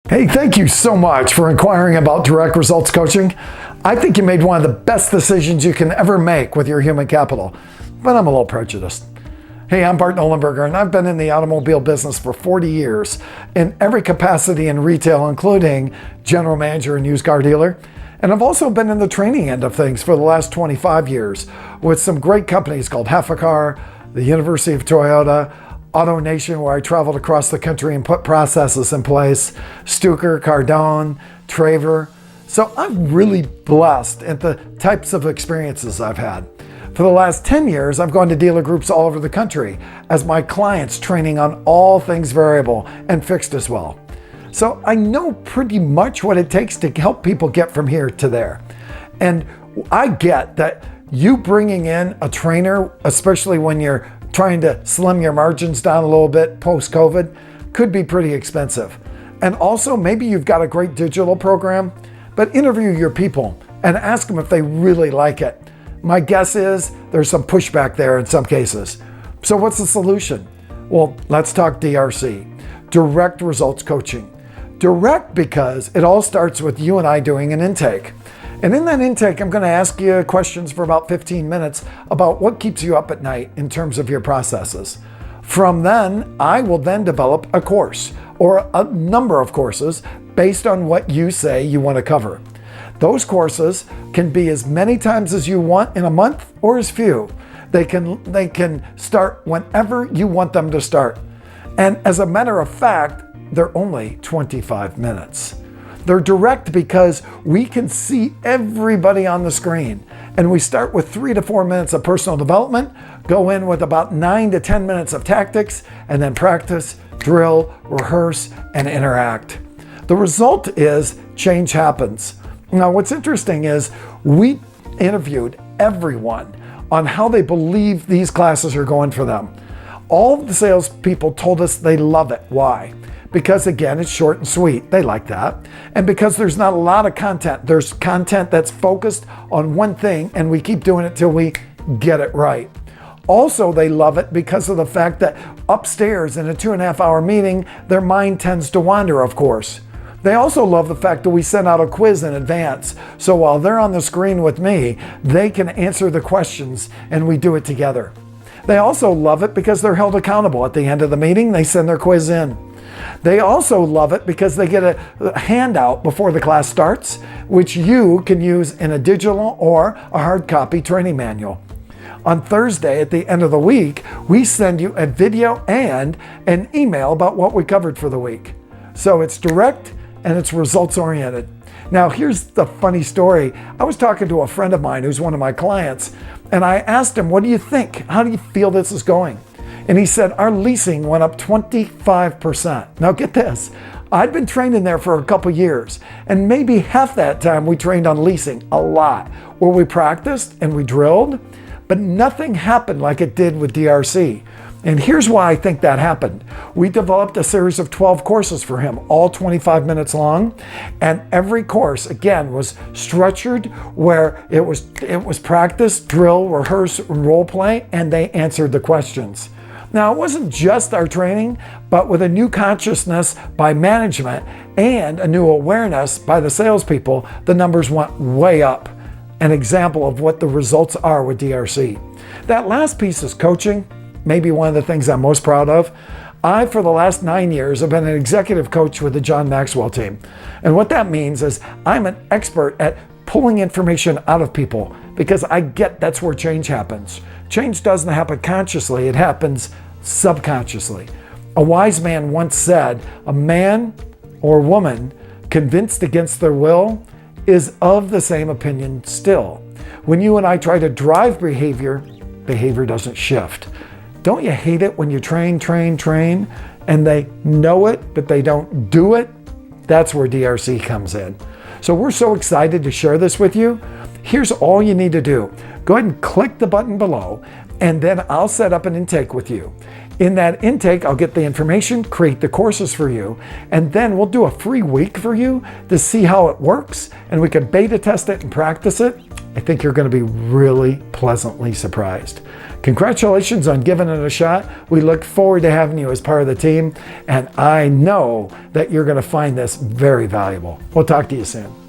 Hey, thank you so much for inquiring about direct results coaching. I think you made one of the best decisions you can ever make with your human capital, but I'm a little prejudiced. Hey, I'm Bart Nolenberger, and I've been in the automobile business for 40 years in every capacity in retail, including general manager and used car dealer. And I've also been in the training end of things for the last 25 years with some great companies called Heffecar, the University of Toyota, AutoNation, where I traveled across the country and put processes in place, Stuker, Cardone, Traver. So I'm really blessed at the types of experiences I've had. For the last 10 years, I've gone to dealer groups all over the country as my clients training on all things variable and fixed as well. So I know pretty much what it takes to help people get from here to there. And I get that you bringing in a trainer, especially when you're trying to slim your margins down a little bit post-COVID, could be pretty expensive. And also, maybe you've got a great digital program, but interview your people and ask them if they really like it. My guess is there's some pushback there in some cases. So what's the solution? Well, let's talk DRC, direct results coaching. Direct because it all starts with you and I doing an intake. And in that intake, I'm going to ask you questions for about 15 minutes about what keeps you up at night in terms of your processes. From then, I will then develop a course or a number of courses based on what you say you want to cover. Those courses can be as many times as you want in a month or as few. They can start whenever you want them to start. And as a matter of fact, they're only 25 minutes. They're direct because we can see everybody on the screen. And we start with 3 to 4 minutes of personal development, go in with about 9 to 10 minutes of tactics, and then practice, drill, rehearse, and interact. The result is change happens. Now, what's interesting is we interviewed everyone on how they believe these classes are going for them. All of the salespeople told us they love it. Why? Because again, it's short and sweet. They like that. And because there's not a lot of content. There's content that's focused on one thing, and we keep doing it till we get it right. Also, they love it because of the fact that upstairs in a 2.5-hour meeting, their mind tends to wander, of course. They also love the fact that we send out a quiz in advance. So while they're on the screen with me, they can answer the questions and we do it together. They also love it because they're held accountable. At the end of the meeting, they send their quiz in. They also love it because they get a handout before the class starts, which you can use in a digital or a hard copy training manual. On Thursday, at the end of the week, we send you a video and an email about what we covered for the week. So it's direct and it's results oriented. Now, here's the funny story. I was talking to a friend of mine who's one of my clients, and I asked him, what do you think? How do you feel this is going? And he said, our leasing went up 25%. Now get this, I'd been training there for a couple years, and maybe half that time we trained on leasing a lot, where we practiced and we drilled, but nothing happened like it did with DRC. And here's why I think that happened. We developed a series of 12 courses for him, all 25 minutes long. And every course, again, was structured where it was practice, drill, rehearse, and role play, and they answered the questions. Now, it wasn't just our training, but with a new consciousness by management and a new awareness by the salespeople, the numbers went way up. An example of what the results are with DRC. That last piece is coaching. Maybe one of the things I'm most proud of. I, for the last 9 years, have been an executive coach with the John Maxwell team. And what that means is I'm an expert at pulling information out of people because I get that's where change happens. Change doesn't happen consciously, it happens subconsciously. A wise man once said, a man or woman convinced against their will is of the same opinion still. When you and I try to drive behavior, behavior doesn't shift. Don't you hate it when you train, and they know it, but they don't do it? That's where DRC comes in. So we're so excited to share this with you. Here's all you need to do. Go ahead and click the button below, and then I'll set up an intake with you. In that intake, I'll get the information, create the courses for you, and then we'll do a free week for you to see how it works, and we can beta test it and practice it. I think you're going to be really pleasantly surprised. Congratulations on giving it a shot. We look forward to having you as part of the team, and I know that you're going to find this very valuable. We'll talk to you soon.